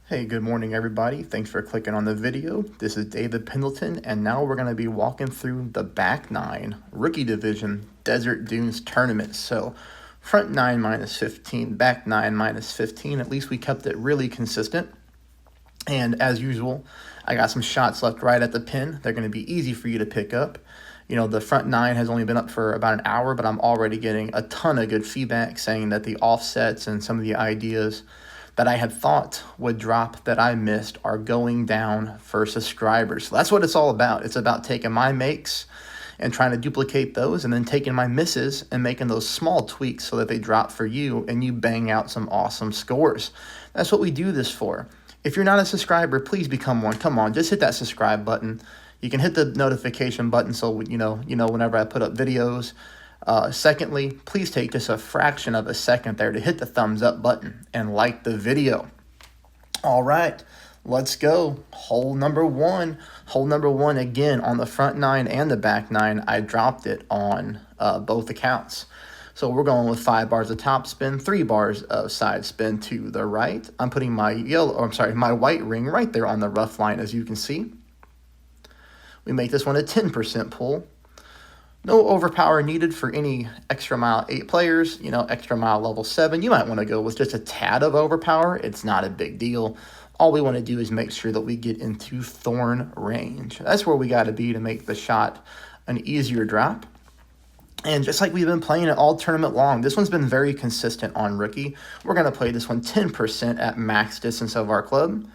Hey, good morning, everybody. Thanks for clicking on the video. This is David Pendleton, and now we're going to be walking through the back nine rookie division Desert Dunes tournament. So front nine minus 15, back nine minus 15. At least we kept it really consistent. And as usual, I got some shots left right at the pin. They're going to be easy for you to pick up. You know, the front nine has only been up for about an hour, but I'm already getting a ton of good feedback saying that the offsets and some of the ideas that I had thought would drop that I missed are going down for subscribers. So that's what it's all about. It's about taking my makes and trying to duplicate those, and then taking my misses and making those small tweaks so that they drop for you and you bang out some awesome scores. That's what we do this for. If you're not a subscriber, please become one. Come on, just hit that subscribe button. You can hit the notification button so you know whenever I put up videos. Secondly, please take just a fraction of a second there to hit the thumbs up button and like the video. All right, let's go. Hole number one. Hole number one, again, on the front nine and the back nine, I dropped it on both accounts. So we're going with 5 bars of top spin, 3 bars of side spin to the right. I'm putting my my white ring right there on the rough line, as you can see. We make this one a 10% pull. No overpower needed for any extra mile 8 players, extra mile level 7. You might want to go with just a tad of overpower. It's not a big deal. All we want to do is make sure that we get into thorn range. That's where we got to be to make the shot an easier drop. And just like we've been playing it all tournament long, this one's been very consistent on rookie. We're going to play this one 10% at max distance of our club.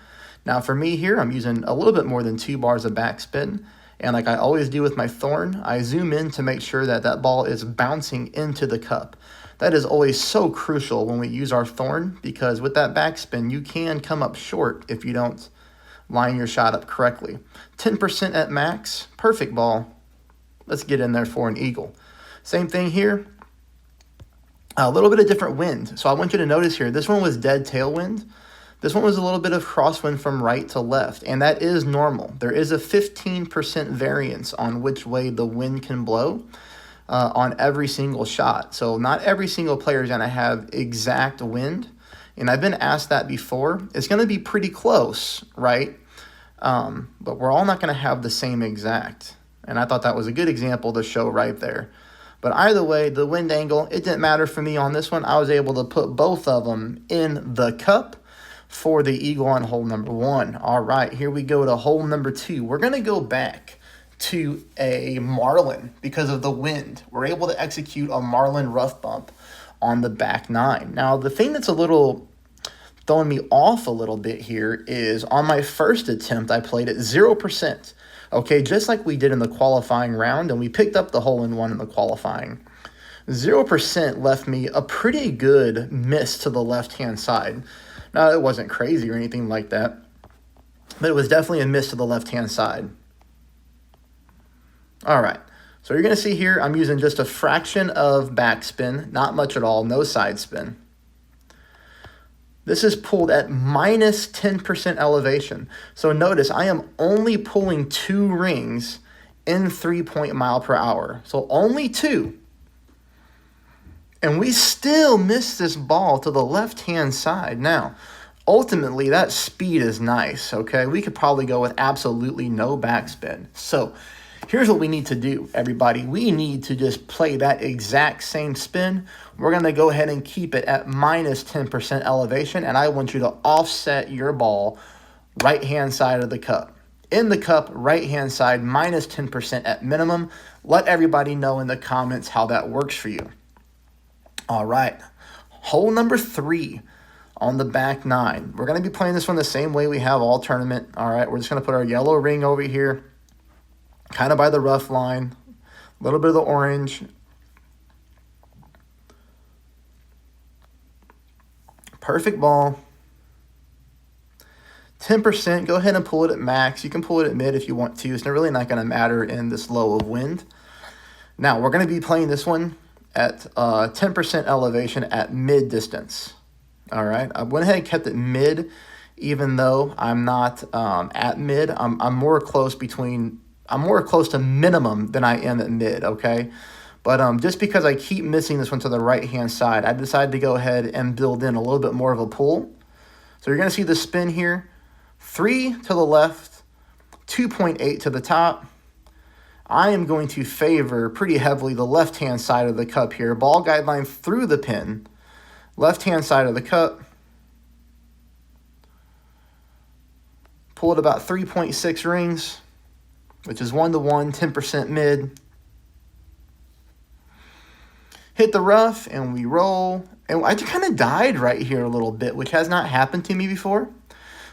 Now for me here, I'm using a little bit more than 2 bars of backspin. And like I always do with my thorn, I zoom in to make sure that that ball is bouncing into the cup. That is always so crucial when we use our thorn, because with that backspin, you can come up short if you don't line your shot up correctly. 10% at max, perfect ball. Let's get in there for an eagle. Same thing here. A little bit of different wind. So I want you to notice here, this one was dead tailwind. This one was a little bit of crosswind from right to left, and that is normal. There is a 15% variance on which way the wind can blow on every single shot. So not every single player is going to have exact wind, and I've been asked that before. It's going to be pretty close, right? But we're all not going to have the same exact, and I thought that was a good example to show right there. But either way, the wind angle, it didn't matter for me on this one. I was able to put both of them in the cup for the eagle on hole number one. All right, here we go to hole number two. We're going to go back to a marlin because of the wind. We're able to execute a marlin rough bump on the back nine. Now, the thing that's a little throwing me off a little bit here is on my first attempt, I played at 0%. Okay, just like we did in the qualifying round, and we picked up the hole-in-one in the qualifying. 0% left me a pretty good miss to the left-hand side. Now, it wasn't crazy or anything like that, but it was definitely a miss to the left-hand side. All right, so you're going to see here I'm using just a fraction of backspin, not much at all, no side spin. This is pulled at minus 10% elevation. So notice I am only pulling 2 rings in 3 mile per hour. So only 2. And we still miss this ball to the left-hand side. Now, ultimately, that speed is nice, okay? We could probably go with absolutely no backspin. So here's what we need to do, everybody. We need to just play that exact same spin. We're going to go ahead and keep it at minus 10% elevation, and I want you to offset your ball right-hand side of the cup. In the cup, right-hand side, minus 10% at minimum. Let everybody know in the comments how that works for you. All right, hole number 3 on the back nine. We're going to be playing this one the same way we have all tournament. All right, we're just going to put our yellow ring over here, kind of by the rough line, a little bit of the orange. Perfect ball. 10%, go ahead and pull it at max. You can pull it at mid if you want to. It's really not going to matter in this low of wind. Now, we're going to be playing this one at 10% elevation at mid distance. All right, I went ahead and kept it mid, even though I'm not at mid. I'm more close to minimum than I am at mid, okay? But just because I keep missing this one to the right-hand side, I decided to go ahead and build in a little bit more of a pull. So you're going to see the spin here. 3 to the left, 2.8 to the top. I am going to favor pretty heavily the left-hand side of the cup here. Ball guideline through the pin. Left-hand side of the cup. Pulled about 3.6 rings, which is 1-to-1, 10% mid. Hit the rough, and we roll. And I just kind of died right here a little bit, which has not happened to me before.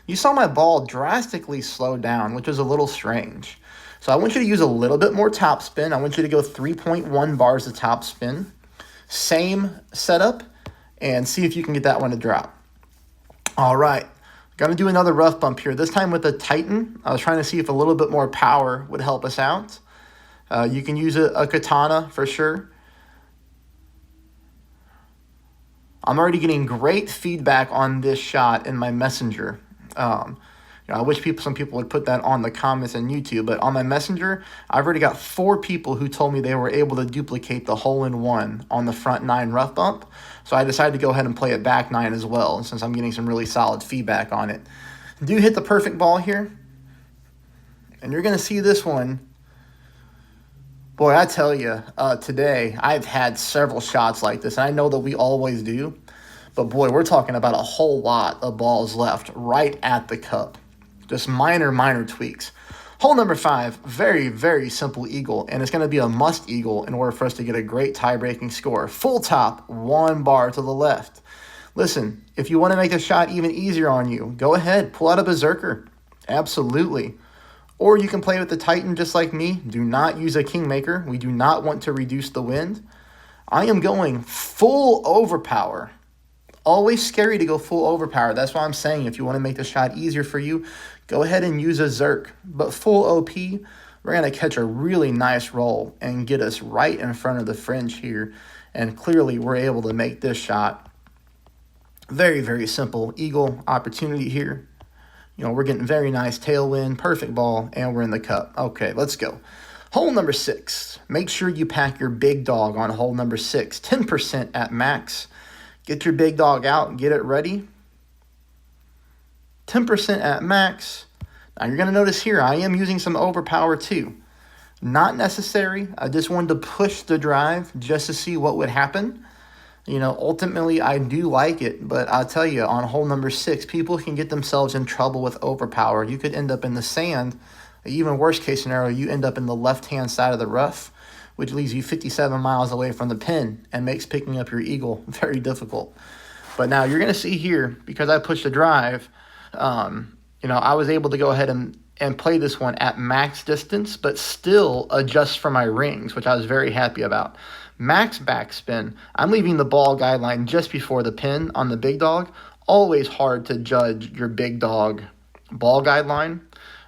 You saw my ball drastically slow down, which was a little strange. So I want you to use a little bit more top spin. I want you to go 3.1 bars of top spin. Same setup, and see if you can get that one to drop. All right. Going to do another rough bump here, this time with the Titan. I was trying to see if a little bit more power would help us out. You can use a katana for sure. I'm already getting great feedback on this shot in my messenger. I wish some people would put that on the comments on YouTube, but on my messenger, I've already got 4 people who told me they were able to duplicate the hole-in-one on the front 9 rough bump. So I decided to go ahead and play it back 9 as well, since I'm getting some really solid feedback on it. Do hit the perfect ball here, and you're going to see this one. Boy, I tell you, today I've had several shots like this, and I know that we always do. But boy, we're talking about a whole lot of balls left right at the cup. Just minor tweaks. Hole number 5, very, very simple eagle, and it's going to be a must eagle in order for us to get a great tie-breaking score. Full top, 1 bar to the left. Listen, if you want to make the shot even easier on you, go ahead, pull out a berserker. Absolutely. Or you can play with the Titan just like me. Do not use a kingmaker. We do not want to reduce the wind. I am going full overpower. Always scary to go full overpower. That's why I'm saying if you want to make the shot easier for you, go ahead and use a Zerk. But full OP, we're going to catch a really nice roll and get us right in front of the fringe here. And clearly we're able to make this shot. Very, very simple eagle opportunity here. We're getting very nice tailwind, perfect ball, and we're in the cup. Okay, let's go. Hole number 6. Make sure you pack your big dog on hole number 6. 10% at max. Get your big dog out and get it ready. 10% at max. Now you're going to notice here I am using some overpower too. Not necessary. I just wanted to push the drive just to see what would happen. Ultimately I do like it, but I'll tell you, on hole number 6, people can get themselves in trouble with overpower. You could end up in the sand. Even worst case scenario, you end up in the left-hand side of the rough, which leaves you 57 miles away from the pin and makes picking up your eagle very difficult. But now you're going to see here, because I pushed the drive, I was able to go ahead and play this one at max distance, but still adjust for my rings, which I was very happy about. Max backspin, I'm leaving the ball guideline just before the pin on the big dog. Always hard to judge your big dog ball guideline.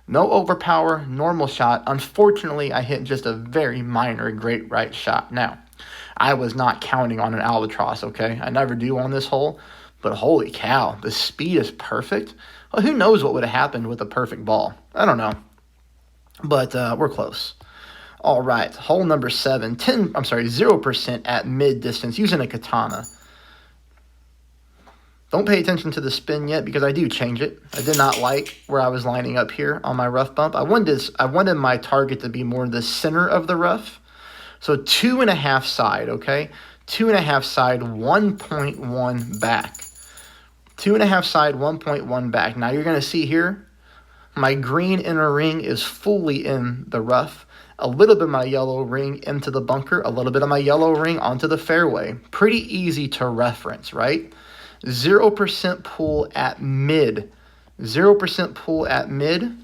No overpower, normal shot. Unfortunately, I hit just a very minor great right shot. Now, I was not counting on an albatross, okay? I never do on this hole, but holy cow, the speed is perfect. Well, who knows what would have happened with a perfect ball? I don't know, but we're close. All right, hole number 7, 0% at mid distance using a katana. Don't pay attention to the spin yet because I do change it. I did not like where I was lining up here on my rough bump. I wanted my target to be more the center of the rough. So 2.5 side, okay? 2.5 side, 1.1 back. 2.5 side, 1.1 back. Now you're going to see here, my green inner ring is fully in the rough. A little bit of my yellow ring into the bunker, a little bit of my yellow ring onto the fairway. Pretty easy to reference, right? 0% pull at mid. 0% pull at mid.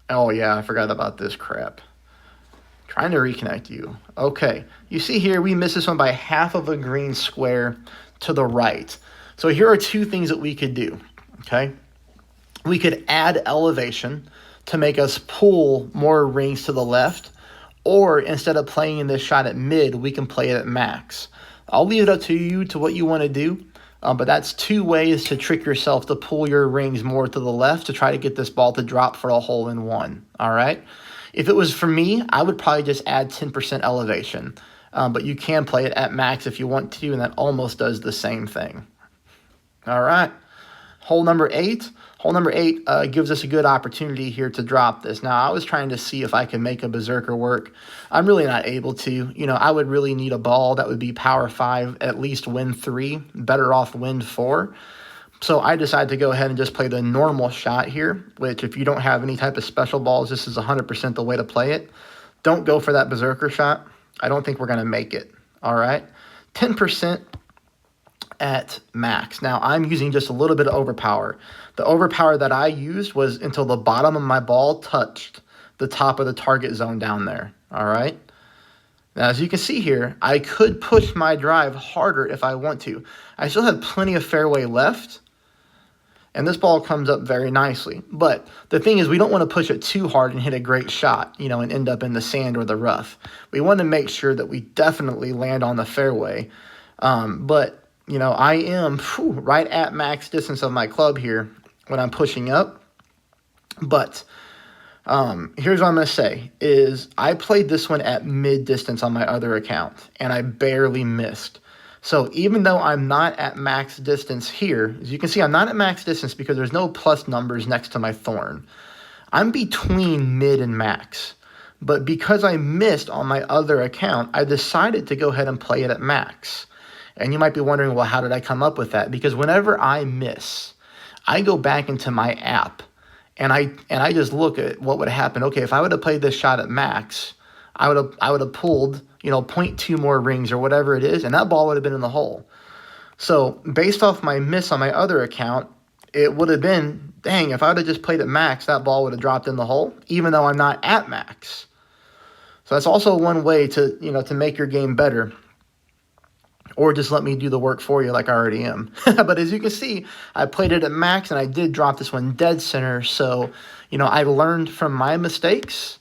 Oh yeah, I forgot about this crap. Trying to reconnect you. Okay, you see here we missed this one by half of a green square to the right. So here are 2 things that we could do, okay? We could add elevation to make us pull more rings to the left, or instead of playing this shot at mid, we can play it at max. I'll leave it up to you to what you want to do, but that's 2 ways to trick yourself to pull your rings more to the left to try to get this ball to drop for a hole-in-one, all right? If it was for me, I would probably just add 10% elevation. but you can play it at max if you want to, and that almost does the same thing. All right. Hole number 8. Hole number 8 gives us a good opportunity here to drop this. Now, I was trying to see if I could make a berserker work. I'm really not able to. You know, I would really need a ball that would be power 5, at least wind 3, better off wind 4. So I decided to go ahead and just play the normal shot here, which if you don't have any type of special balls, this is 100% the way to play it. Don't go for that berserker shot. I don't think we're going to make it. All right. 10% at max. Now, I'm using just a little bit of overpower. The overpower that I used was until the bottom of my ball touched the top of the target zone down there. All right. Now, as you can see here, I could push my drive harder if I want to. I still have plenty of fairway left, and this ball comes up very nicely. But the thing is, we don't want to push it too hard and hit a great shot, you know, and end up in the sand or the rough. We want to make sure that we definitely land on the fairway. But you know, I am right at max distance of my club here when I'm pushing up. But here's what I'm going to say is I played this one at mid distance on my other account, and I barely missed. So even though I'm not at max distance here, as you can see, I'm not at max distance because there's no plus numbers next to my thorn. I'm between mid and max. But because I missed on my other account, I decided to go ahead and play it at max. And you might be wondering, well, how did I come up with that? Because whenever I miss, I go back into my app and I just look at what would happen. Okay, if I would have played this shot at max, I would have pulled, you know, 0.2 more rings or whatever it is, and that ball would have been in the hole. So based off my miss on my other account, it would have been, dang, if I would have just played at max, that ball would have dropped in the hole, even though I'm not at max. So that's also one way to, you know, to make your game better. Or just let me do the work for you like I already am. But as you can see, I played it at max, and I did drop this one dead center. So, you know, I learned from my mistakes,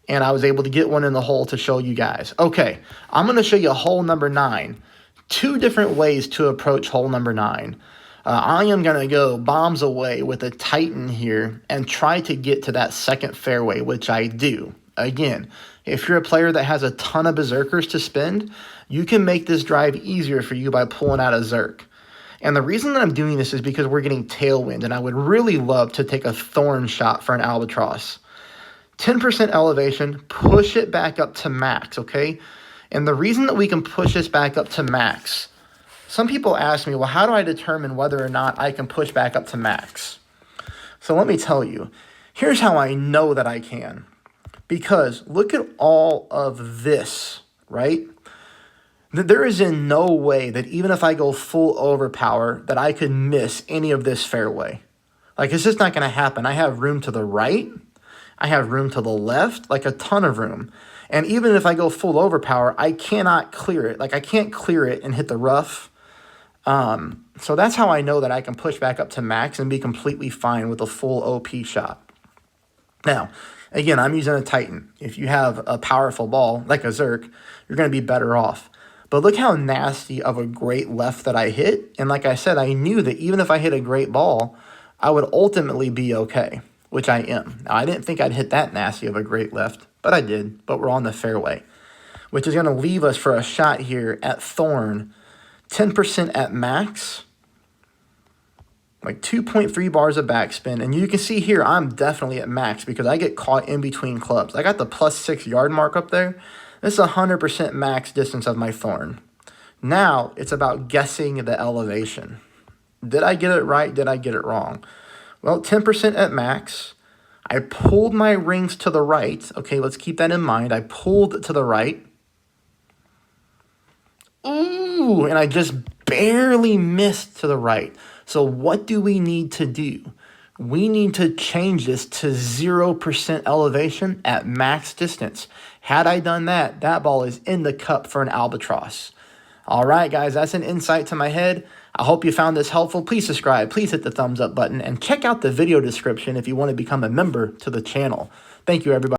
and I was able to get one in the hole to show you guys. Okay, I'm going to show you hole number 9. 2 different ways to approach hole number 9. I am going to go bombs away with a Titan here and try to get to that second fairway, which I do. Again, if you're a player that has a ton of berserkers to spend, you can make this drive easier for you by pulling out a Zerk. And the reason that I'm doing this is because we're getting tailwind, and I would really love to take a thorn shot for an albatross. 10% elevation, push it back up to max, okay? And the reason that we can push this back up to max, some people ask me, well, how do I determine whether or not I can push back up to max? So let me tell you, here's how I know that I can. Because look at all of this, right? There is in no way that even if I go full overpower that I could miss any of this fairway. Like, it's just not going to happen. I have room to the right. I have room to the left, like a ton of room. And even if I go full overpower, I cannot clear it. Like, I can't clear it and hit the rough. So that's how I know that I can push back up to max and be completely fine with a full OP shot. Now, again, I'm using a Titan. If you have a powerful ball, like a Zerk, you're going to be better off. But look how nasty of a great left that I hit. And like I said, I knew that even if I hit a great ball, I would ultimately be okay, which I am. Now, I didn't think I'd hit that nasty of a great left, but I did. But we're on the fairway, which is going to leave us for a shot here at thorn, 10% at max, like 2.3 bars of backspin. And you can see here, I'm definitely at max because I get caught in between clubs. I got the +6 yard mark up there. This is 100% max distance of my thorn. Now it's about guessing the elevation. Did I get it right? Did I get it wrong? Well, 10% at max. I pulled my rings to the right. Okay, let's keep that in mind. I pulled to the right. Ooh, and I just barely missed to the right. So what do we need to do? We need to change this to 0% elevation at max distance. Had I done that, that ball is in the cup for an albatross. All right, guys, that's an insight to my head. I hope you found this helpful. Please subscribe. Please hit the thumbs up button and check out the video description if you want to become a member to the channel. Thank you, everybody.